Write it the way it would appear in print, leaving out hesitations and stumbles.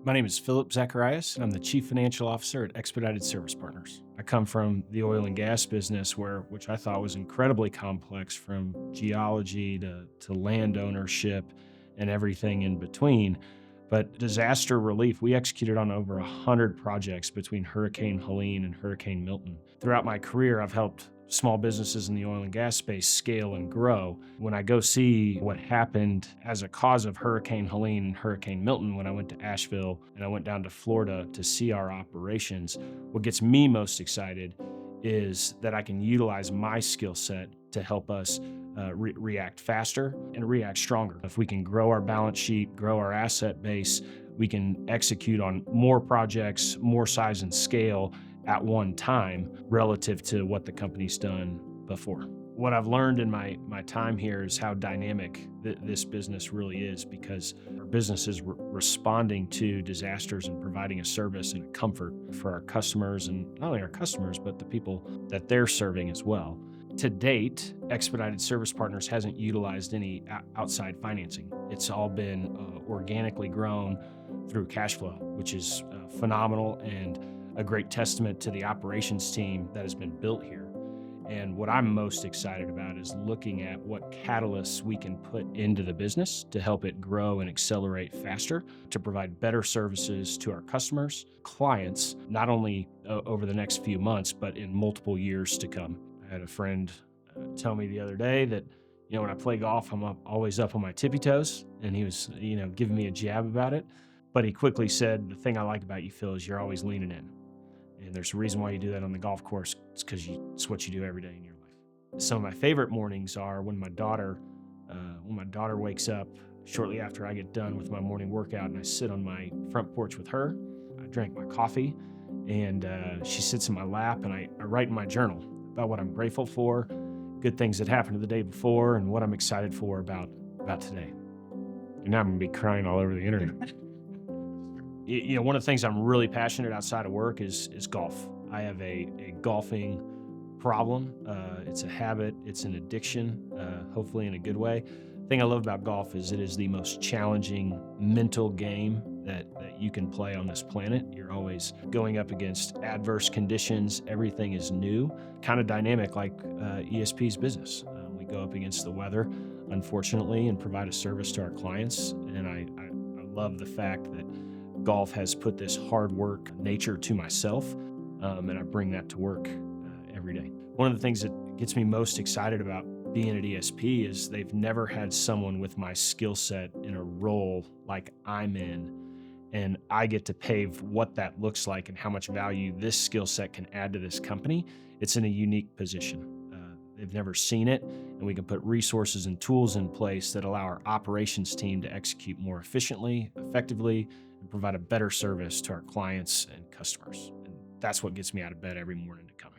My name is Zacharias, and I'm the Chief Financial Officer at Expedited Service Partners. I come from the oil and gas business, which I thought was incredibly complex, from geology to land ownership and everything in between. But disaster relief, we executed on over 100 projects between Hurricane Helene and Hurricane Milton. Throughout my career, I've helped small businesses in the oil and gas space scale and grow. When I go see what happened as a cause of Hurricane Helene and Hurricane Milton, when I went to Asheville and I went down to Florida to see our operations, what gets me most excited is that I can utilize my skill set to help us react faster and react stronger. If we can grow our balance sheet, grow our asset base, we can execute on more projects, more size and scale at one time relative to what the company's done before. What I've learned in my time here is how dynamic this business really is, because our business is responding to disasters and providing a service and a comfort for our customers, and not only our customers, but the people that they're serving as well. To date, Expedited Service Partners hasn't utilized any outside financing. It's all been organically grown through cash flow, which is phenomenal and a great testament to the operations team that has been built here. And what I'm most excited about is looking at what catalysts we can put into the business to help it grow and accelerate faster, to provide better services to our customers, clients, not only over the next few months, but in multiple years to come. I had a friend tell me the other day that, when I play golf, I'm always up on my tippy toes, and he was, giving me a jab about it. But he quickly said, "The thing I like about you, Phil, is you're always leaning in. And there's a reason why you do that on the golf course. It's because it's what you do every day in your life." Some of my favorite mornings are when my daughter wakes up shortly after I get done with my morning workout, and I sit on my front porch with her. I drink my coffee, and she sits in my lap, and I write in my journal about what I'm grateful for, good things that happened the day before, and what I'm excited for about today. And now I'm gonna be crying all over the internet. One of the things I'm really passionate outside of work is golf. I have a golfing problem. It's a habit. It's an addiction, hopefully in a good way. The thing I love about golf is it is the most challenging mental game that you can play on this planet. You're always going up against adverse conditions. Everything is new, kind of dynamic like ESP's business. We go up against the weather, unfortunately, and provide a service to our clients. And I love the fact that golf has put this hard work nature to myself, and I bring that to work every day. One of the things that gets me most excited about being at ESP is they've never had someone with my skill set in a role like I'm in, and I get to pave what that looks like and how much value this skill set can add to this company. It's in a unique position. They've never seen it, and we can put resources and tools in place that allow our operations team to execute more efficiently, effectively, and provide a better service to our clients and customers. And that's what gets me out of bed every morning to come